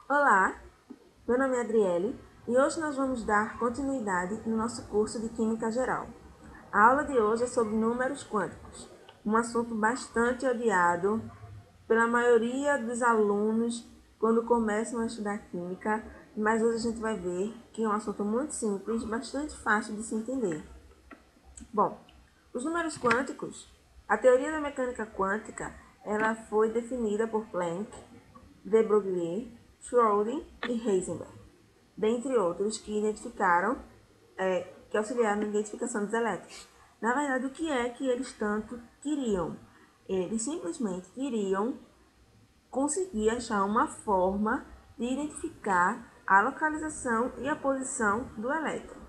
Olá, meu nome é Adriele e hoje nós vamos dar continuidade no nosso curso de Química Geral. A aula de hoje é sobre números quânticos, um assunto bastante odiado pela maioria dos alunos quando começam a estudar Química, mas hoje a gente vai ver que é um assunto muito simples, bastante fácil de se entender. Bom, os números quânticos, a teoria da mecânica quântica, ela foi definida por Planck, de Broglie, Schrödinger e Heisenberg, dentre outros que que auxiliaram na identificação dos elétrons. Na verdade, o que é que eles tanto queriam? Eles simplesmente queriam conseguir achar uma forma de identificar a localização e a posição do elétron.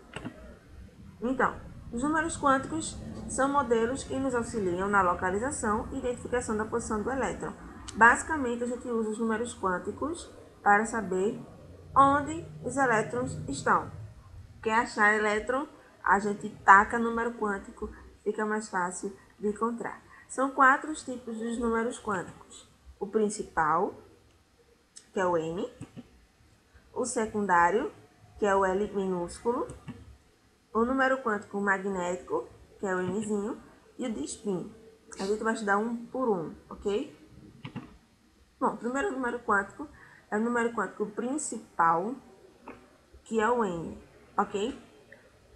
Então, os números quânticos são modelos que nos auxiliam na localização e identificação da posição do elétron. Basicamente, a gente usa os números quânticos para saber onde os elétrons estão. Quer achar elétron, a gente taca número quântico, fica mais fácil de encontrar. São 4 os tipos dos números quânticos. O principal, que é o N, o secundário, que é o L minúsculo, o número quântico magnético, que é o Nzinho, e o de spin. A gente vai estudar um por um, ok? Bom, o primeiro número quântico é o número quântico principal, que é o N, ok?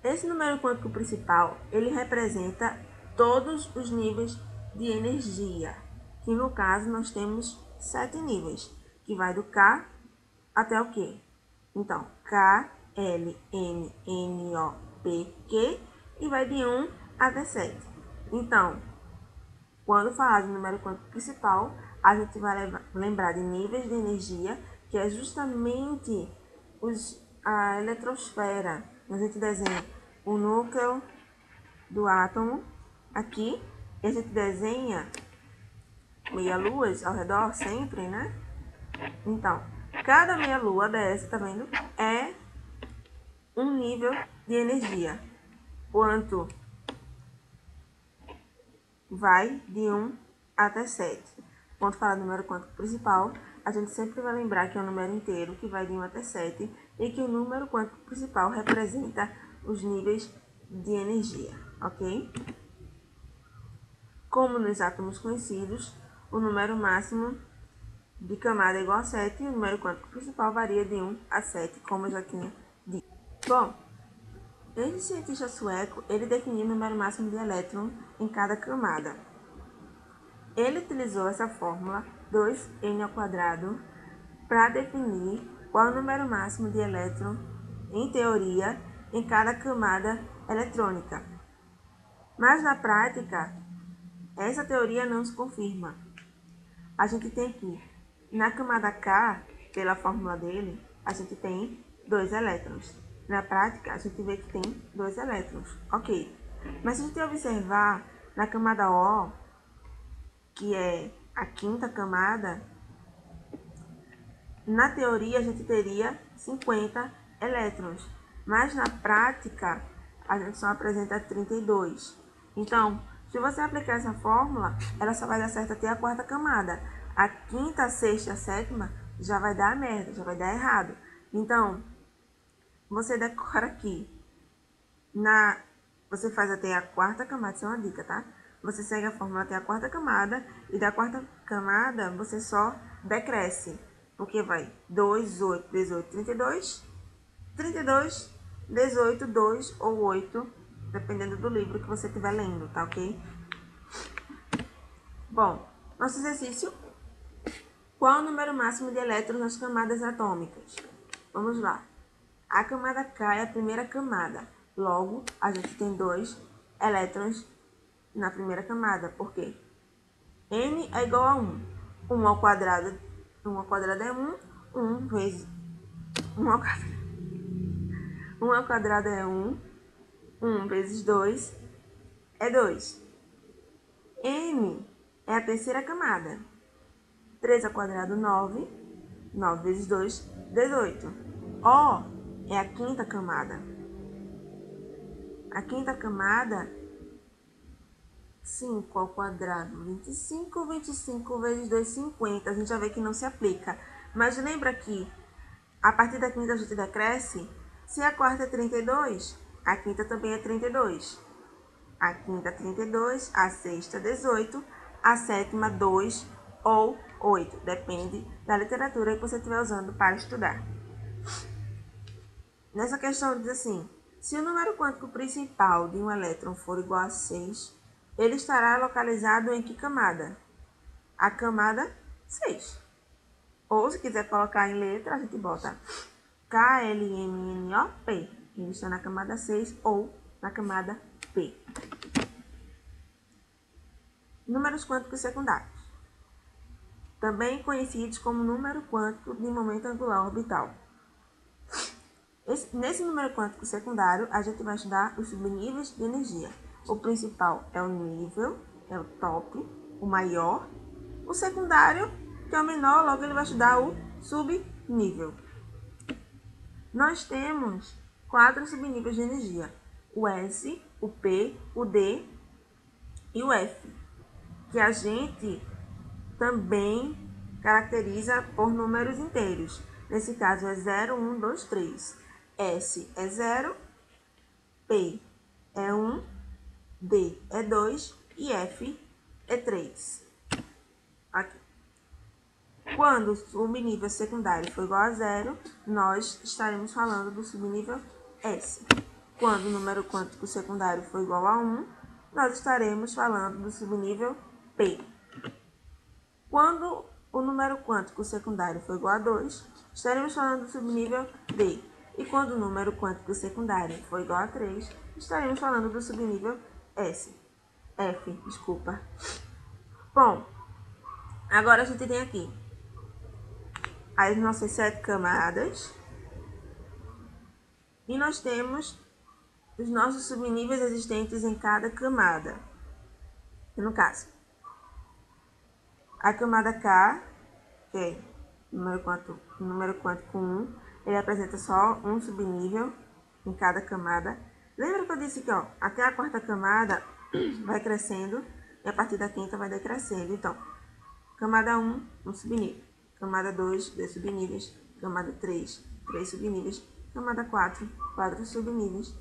Esse número quântico principal, ele representa todos os níveis de energia, que no caso nós temos 7 níveis, que vai do K até o Q. Então, K, L, M, N, O, P, Q, e vai de 1 até 7. Então, quando falar de número quântico principal, a gente vai lembrar de níveis de energia, que é justamente a eletrosfera. A gente desenha o núcleo do átomo aqui, e a gente desenha meia-luas ao redor sempre, né? Então, cada meia-lua dessa, tá vendo? É um nível de energia. Quanto vai de 1 até 7. Quando falar do número quântico principal, a gente sempre vai lembrar que é um número inteiro que vai de 1 até 7 e que o número quântico principal representa os níveis de energia, ok? Como nos átomos conhecidos, o número máximo de camada é igual a 7 e o número quântico principal varia de 1 a 7, como eu já tinha dito. Bom, esse cientista sueco, ele definiu o número máximo de elétron em cada camada. Ele utilizou essa fórmula 2n ao quadrado para definir qual é o número máximo de elétron, em teoria, em cada camada eletrônica. Mas na prática, essa teoria não se confirma. A gente tem que, na camada K, pela fórmula dele, a gente tem 2 elétrons. Na prática, a gente vê que tem 2 elétrons. Ok. Mas se a gente observar na camada O, que é a quinta camada, na teoria a gente teria 50 elétrons, mas na prática a gente só apresenta 32. Então, se você aplicar essa fórmula, ela só vai dar certo até a quarta camada. A quinta, a sexta e a sétima já vai dar merda, já vai dar errado. Então, você decora aqui. Você faz até a quarta camada, isso é uma dica, tá? Você segue a fórmula até a quarta camada e da quarta camada você só decresce. Porque vai 2, 8, 18, 32, 32, 18, 2 ou 8, dependendo do livro que você estiver lendo, tá ok? Bom, nosso exercício. Qual o número máximo de elétrons nas camadas atômicas? Vamos lá. A camada K é a primeira camada. Logo, a gente tem 2 elétrons na primeira camada. Por quê? N é igual a 1. 1 ao quadrado, 1 ao quadrado é 1. 1 vezes 1 ao quadrado. 1 ao quadrado é 1. 1 vezes 2 é 2. M é a terceira camada. 3 ao quadrado, 9. 9 vezes 2, 18. O é a quinta camada. A quinta camada, 5 ao quadrado, 25. 25 vezes 2, 50. A gente já vê que não se aplica. Mas lembra que A partir da quinta a gente decresce. Se a quarta é 32, a quinta também é 32. A quinta 32, a sexta 18, a sétima 2 ou 8. Depende da literatura que você estiver usando para estudar. Nessa questão diz assim: se o número quântico principal de um elétron for igual a 6, ele estará localizado em que camada? A camada 6. Ou se quiser colocar em letra, a gente bota KLMNOP. Ele está na camada 6 ou na camada P. Números quânticos secundários, também conhecidos como número quântico de momento angular orbital. Nesse número quântico secundário, a gente vai estudar os subníveis de energia. O principal é o nível, é o top, o maior. O secundário, que é o menor, logo ele vai estudar o subnível. Nós temos 4 subníveis de energia: o S, o P, o D e o F, que a gente também caracteriza por números inteiros. Nesse caso é 0, 1, 2, 3. S é 0, P é 1, D é 2 e F é 3. Aqui. Quando o subnível secundário for igual a 0, nós estaremos falando do subnível S. Quando o número quântico secundário for igual a 1, nós estaremos falando do subnível P. Quando o número quântico secundário for igual a 2, estaremos falando do subnível D. E quando o número quântico secundário for igual a 3, estaremos falando do subnível F. Bom, agora a gente tem aqui as nossas 7 camadas. E nós temos os nossos subníveis existentes em cada camada. No caso, a camada K, que é número quântico 1, ele apresenta só um subnível em cada camada. Lembra que eu disse que até a quarta camada vai crescendo e a partir da quinta vai decrescendo. Então, camada 1, um subnível. Camada 2, 2 subníveis. Camada 3, 3 subníveis. Camada 4, 4 subníveis.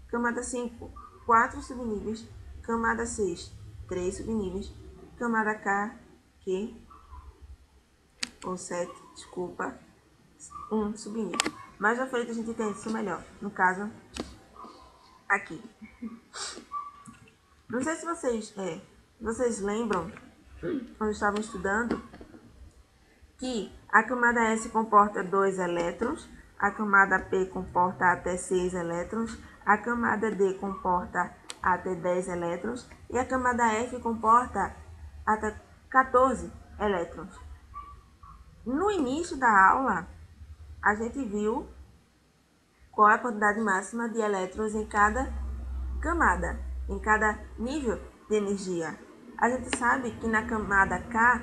Camada 5, 4 subníveis. Camada 6, 3 subníveis. Camada K, ou 7, um subnível. Mais à frente a gente entende isso melhor. No caso, aqui. Não sei se vocês lembram, quando estavam estudando, que a camada S comporta 2 elétrons, a camada P comporta até 6 elétrons, a camada D comporta até 10 elétrons e a camada F comporta até 14 elétrons. No início da aula, a gente viu qual é a quantidade máxima de elétrons em cada camada, em cada nível de energia. A gente sabe que na camada K,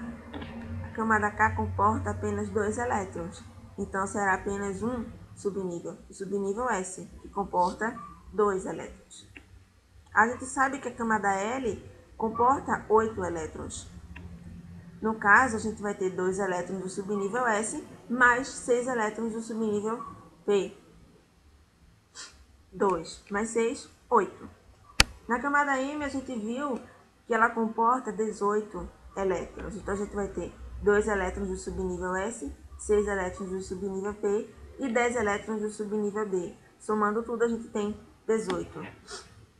a camada K comporta apenas 2 elétrons, então será apenas um subnível, o subnível S, que comporta 2 elétrons. A gente sabe que a camada L comporta 8 elétrons. No caso, a gente vai ter 2 elétrons do subnível S mais 6 elétrons do subnível P. 2 mais 6, 8. Na camada M, a gente viu que ela comporta 18 elétrons. Então, a gente vai ter 2 elétrons do subnível S, 6 elétrons do subnível P e 10 elétrons do subnível D. Somando tudo, a gente tem 18.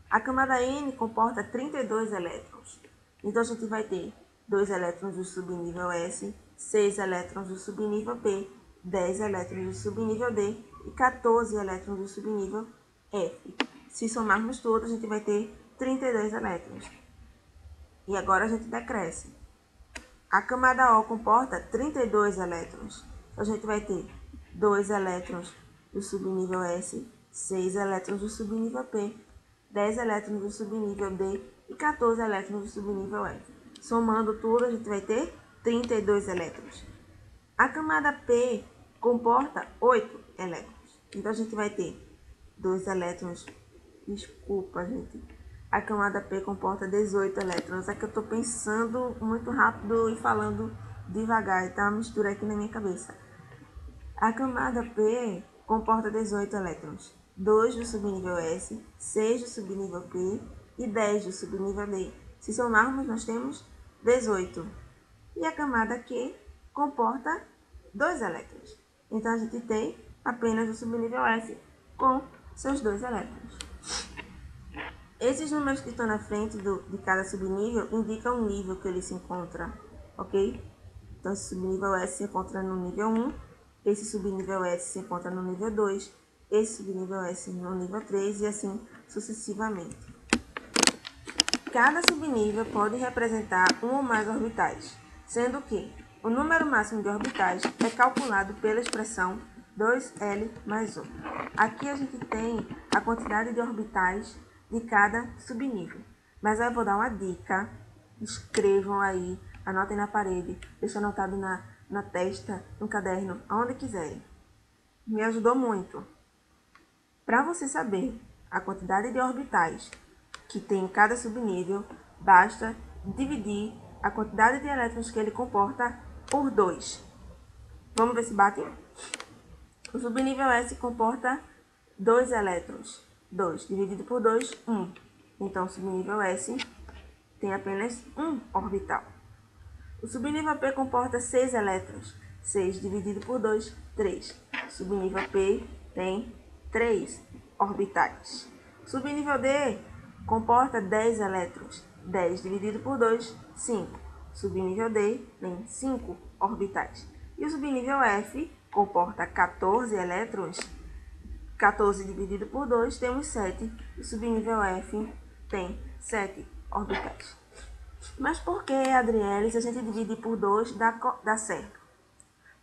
A camada N comporta 32 elétrons. Então, a gente vai ter 2 elétrons do subnível S, 6 elétrons do subnível P, 10 elétrons do subnível D e 14 elétrons do subnível F. Se somarmos tudo, a gente vai ter 32 elétrons. E agora a gente decresce. A camada O comporta 32 elétrons. Então, a gente vai ter 2 elétrons do subnível S, 6 elétrons do subnível P, 10 elétrons do subnível D e 14 elétrons do subnível F. Somando tudo, a gente vai ter 32 elétrons. A camada P comporta 8 elétrons. Então, a gente vai ter 2 elétrons. A camada P comporta 18 elétrons. É que eu estou pensando muito rápido e falando devagar. Tá uma mistura aqui na minha cabeça. A camada P comporta 18 elétrons, 2 do subnível S, 6 do subnível P e 10 do subnível D. Se somarmos, nós temos 18. E a camada Q comporta 2 elétrons. Então, a gente tem apenas o subnível S com seus 2 elétrons. Esses números que estão na frente de cada subnível indicam o nível que ele se encontra, ok? Então, esse subnível S se encontra no nível 1, esse subnível S se encontra no nível 2, esse subnível S no nível 3 e assim sucessivamente. Cada subnível pode representar um ou mais orbitais, sendo que o número máximo de orbitais é calculado pela expressão 2L mais 1. Aqui a gente tem a quantidade de orbitais de cada subnível. Mas eu vou dar uma dica, escrevam aí, anotem na parede, deixem anotado na testa, no caderno, aonde quiserem. Me ajudou muito. Para você saber a quantidade de orbitais que tem em cada subnível, basta dividir a quantidade de elétrons que ele comporta por 2. Vamos ver se bate? O subnível S comporta 2 elétrons. 2 dividido por 2, 1. Então, o subnível S tem apenas um orbital. O subnível P comporta 6 elétrons. 6 dividido por 2, 3. O subnível P tem 3 orbitais. O subnível D comporta 10 elétrons. 10 dividido por 2, 5. O subnível D tem 5 orbitais. E o subnível F comporta 14 elétrons. 14 dividido por 2, temos 7. O subnível F tem 7 orbitais. Mas por que, Adriele, se a gente dividir por 2 dá certo?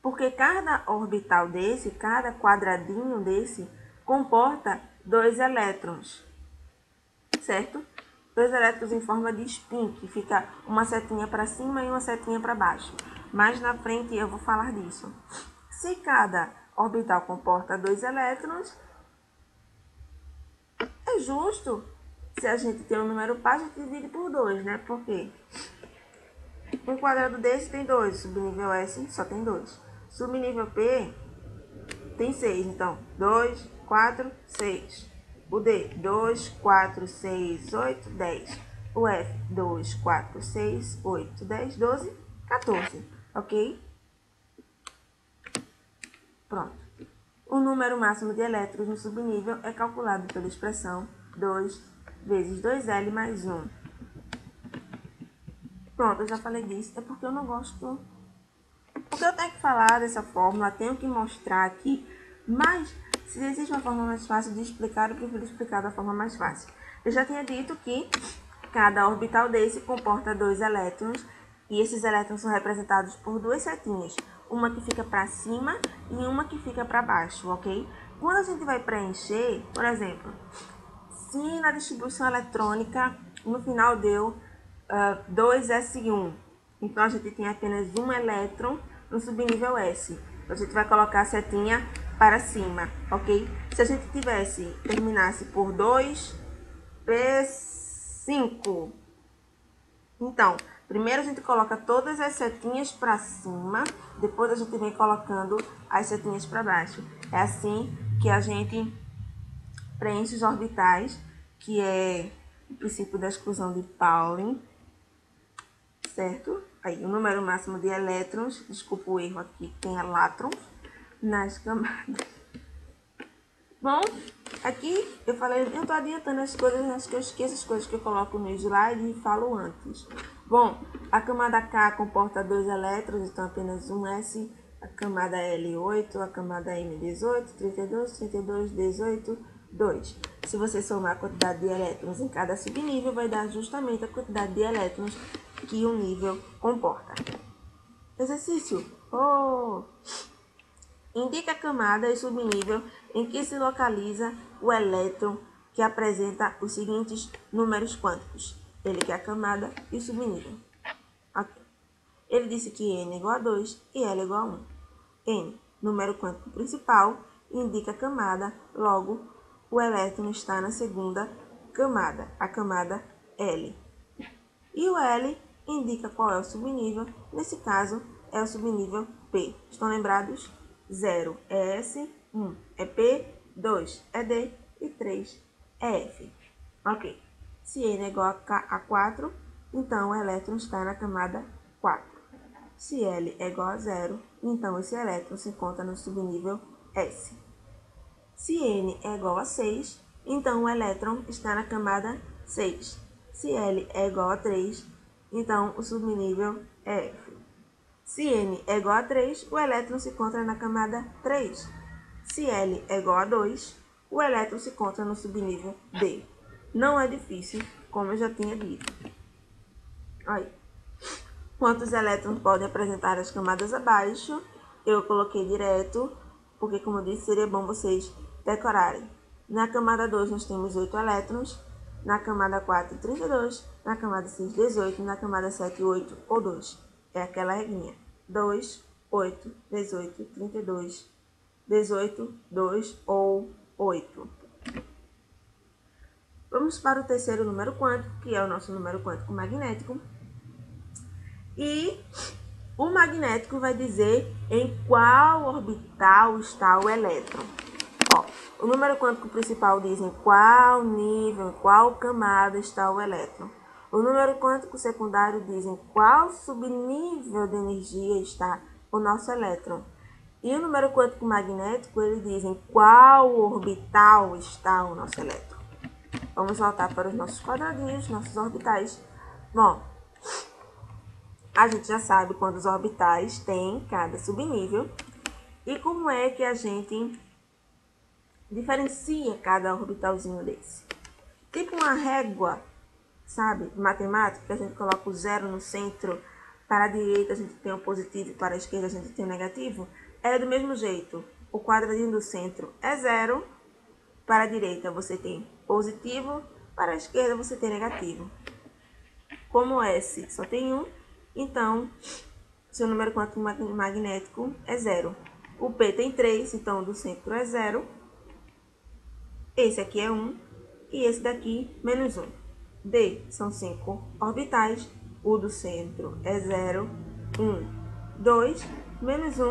Porque cada orbital desse, cada quadradinho desse, comporta 2 elétrons. Certo? 2 elétrons em forma de spin, que fica uma setinha para cima e uma setinha para baixo. Mais na frente eu vou falar disso. Se cada orbital comporta 2 elétrons, é justo, se a gente tem um número par, a gente divide por 2, né? Por quê? Um quadrado desse tem 2, subnível S só tem 2. Subnível P tem 6, então 2, 4, 6. O D, 2, 4, 6, 8, 10. O F, 2, 4, 6, 8, 10, 12, 14. Ok? Pronto. O número máximo de elétrons no subnível é calculado pela expressão 2 vezes 2L mais 1. Pronto, eu já falei disso. É porque eu não gosto... Porque eu tenho que falar dessa fórmula, tenho que mostrar aqui. Mas, se existe uma forma mais fácil de explicar, eu prefiro explicar da forma mais fácil. Eu já tinha dito que cada orbital desse comporta 2 elétrons. E esses elétrons são representados por 2 setinhas. Uma que fica para cima e uma que fica para baixo, ok? Quando a gente vai preencher, por exemplo, se na distribuição eletrônica no final deu 2S1, então a gente tem apenas um elétron no subnível S. Então a gente vai colocar a setinha para cima, ok? Se a gente terminasse por 2P5, então, primeiro a gente coloca todas as setinhas para cima, depois a gente vem colocando as setinhas para baixo. É assim que a gente preenche os orbitais, que é o princípio da exclusão de Pauling, certo? Aí, o número máximo de elétrons, desculpa o erro aqui, tem elétrons nas camadas. Bom, aqui eu falei, eu tô adiantando as coisas, acho que eu esqueço as coisas que eu coloco no slide e falo antes. Bom, a camada K comporta 2 elétrons, então apenas um S, a camada L8, a camada M18, 32, 32, 18, 2. Se você somar a quantidade de elétrons em cada subnível, vai dar justamente a quantidade de elétrons que o nível comporta. Exercício. Indica a camada e subnível em que se localiza o elétron que apresenta os seguintes números quânticos. Ele quer a camada e o subnível. Okay. Ele disse que N é igual a 2 e L é igual a 1. N, número quântico principal, indica a camada, logo o elétron está na segunda camada, a camada L. E o L indica qual é o subnível, nesse caso é o subnível P. Estão lembrados? 0 é S, 1 é P, 2 é D e 3 é F. Ok. Se N é igual a 4, então o elétron está na camada 4. Se L é igual a 0, então esse elétron se encontra no subnível S. Se N é igual a 6, então o elétron está na camada 6. Se L é igual a 3, então o subnível é F. Se N é igual a 3, o elétron se encontra na camada 3. Se L é igual a 2, o elétron se encontra no subnível D. Não é difícil, como eu já tinha dito. Aí. Quantos elétrons podem apresentar as camadas abaixo? Eu coloquei direto, porque como eu disse, seria bom vocês decorarem. Na camada 2 nós temos 8 elétrons, na camada 4, 32, na camada 6, 18, na camada 7, 8 ou 2. É aquela regrinha. 2, 8, 18, 32, 18, 2 ou 8. Vamos para o terceiro número quântico, que é o nosso número quântico magnético. E o magnético vai dizer em qual orbital está o elétron. Ó, o número quântico principal diz em qual nível, em qual camada está o elétron. O número quântico secundário diz em qual subnível de energia está o nosso elétron. E o número quântico magnético, ele diz em qual orbital está o nosso elétron. Vamos voltar para os nossos quadradinhos, nossos orbitais. Bom, a gente já sabe quantos orbitais tem cada subnível e como é que a gente diferencia cada orbitalzinho desse. Tipo uma régua, sabe, matemática, que a gente coloca o zero no centro, para a direita a gente tem o positivo e para a esquerda a gente tem o negativo. É do mesmo jeito, o quadradinho do centro é zero, para a direita você tem positivo, para a esquerda você tem negativo. Como S só tem um, então seu número quântico magnético é 0. O P tem 3, então o do centro é 0. Esse aqui é 1 e esse daqui menos 1. D são 5 orbitais, o do centro é 0, 1, 2, menos 1,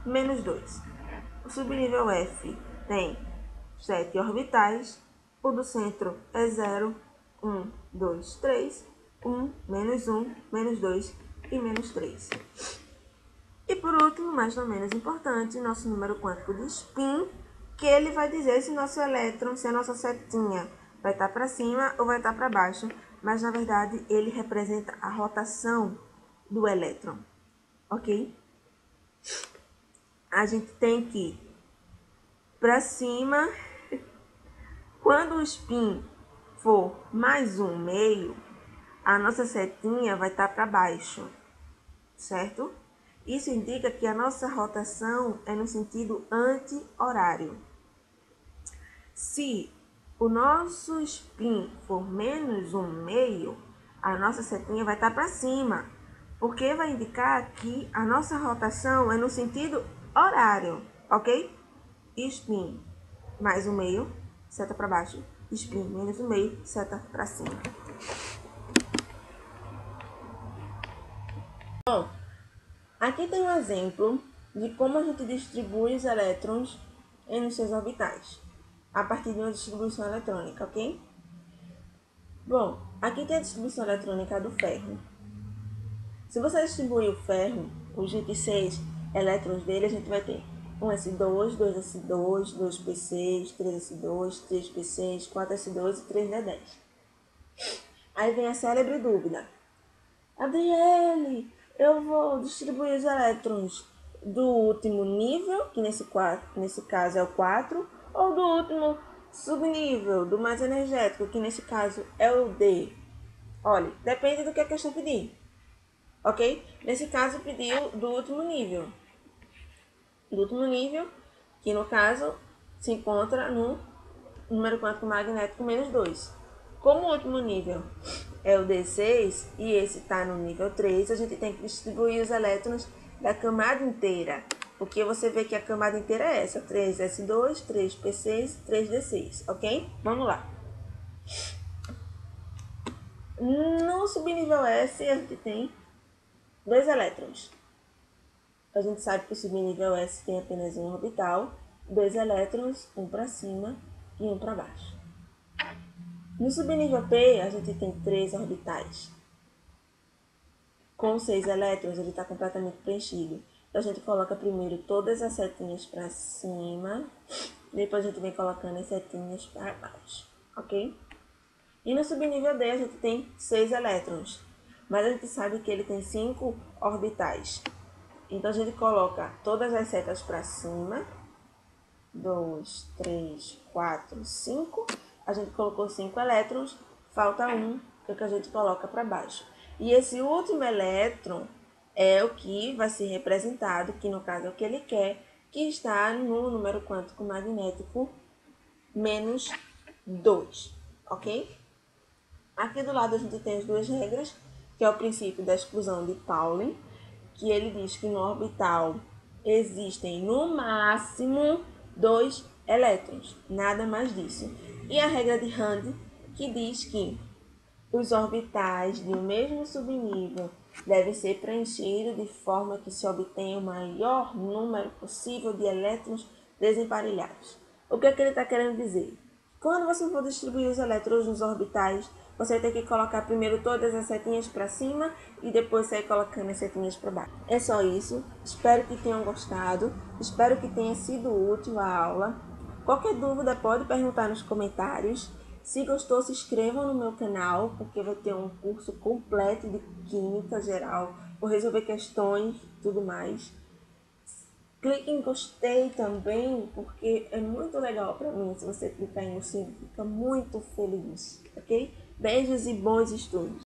menos 2. O subnível F tem 7 orbitais, o do centro é 0, 1, 2, 3, 1, menos 2 e menos 3. E por último, mas não menos importante, nosso número quântico de spin, que ele vai dizer se nosso elétron, se a nossa setinha vai estar para cima ou vai estar para baixo, mas na verdade ele representa a rotação do elétron, ok? A gente tem que ir para cima. Quando o spin for mais um meio, a nossa setinha vai estar para baixo, certo? Isso indica que a nossa rotação é no sentido anti-horário. Se o nosso spin for menos um meio, a nossa setinha vai estar para cima, porque vai indicar que a nossa rotação é no sentido horário, ok? Spin mais um meio, seta para baixo. Spin menos um meio, seta para cima. Bom, aqui tem um exemplo de como a gente distribui os elétrons em seus orbitais, a partir de uma distribuição eletrônica, ok? Bom, aqui tem a distribuição eletrônica do ferro. Se você distribuir o ferro, os 26 elétrons dele, a gente vai ter 1s2, 2s2, 2p6, 3s2, 3p6, 4s2 e 3d10. Aí vem a célebre dúvida. Adriele, eu vou distribuir os elétrons do último nível, que nesse caso é o 4, ou do último subnível, do mais energético, que nesse caso é o D. Olha, depende do que a questão pedir, ok? Nesse caso pediu do último nível. Do último nível, que no caso se encontra no número quântico magnético menos 2. Como o último nível é o D6 e esse está no nível 3, a gente tem que distribuir os elétrons da camada inteira. Porque você vê que a camada inteira é essa, 3s2, 3p6, 3d6, ok? Vamos lá. No subnível S, a gente tem 2 elétrons. A gente sabe que o subnível S tem apenas um orbital, 2 elétrons, um para cima e um para baixo. No subnível P, a gente tem 3 orbitais. Com 6 elétrons, ele está completamente preenchido. Então, a gente coloca primeiro todas as setinhas para cima, depois a gente vem colocando as setinhas para baixo, ok? E no subnível D, a gente tem 6 elétrons, mas a gente sabe que ele tem 5 orbitais. Então, a gente coloca todas as setas para cima, 2, 3, 4, 5. A gente colocou 5 elétrons, falta um, que é o que a gente coloca para baixo. E esse último elétron é o que vai ser representado, que no caso é o que ele quer, que está no número quântico magnético menos 2, ok? Aqui do lado a gente tem as duas regras, que é o princípio da exclusão de Pauling, que ele diz que no orbital existem no máximo 2 elétrons, nada mais disso. E a regra de Hund, que diz que os orbitais de um mesmo subnível devem ser preenchidos de forma que se obtenha o maior número possível de elétrons desemparelhados. O que é que ele está querendo dizer? Quando você for distribuir os elétrons nos orbitais, você vai ter que colocar primeiro todas as setinhas para cima e depois sair colocando as setinhas para baixo. É só isso. Espero que tenham gostado. Espero que tenha sido útil a aula. Qualquer dúvida pode perguntar nos comentários. Se gostou, se inscrevam no meu canal, porque vai ter um curso completo de Química Geral. Vou resolver questões e tudo mais. Clique em gostei também, porque é muito legal para mim. Se você clicar em gostei, fica muito feliz, ok? Beijos e bons estudos!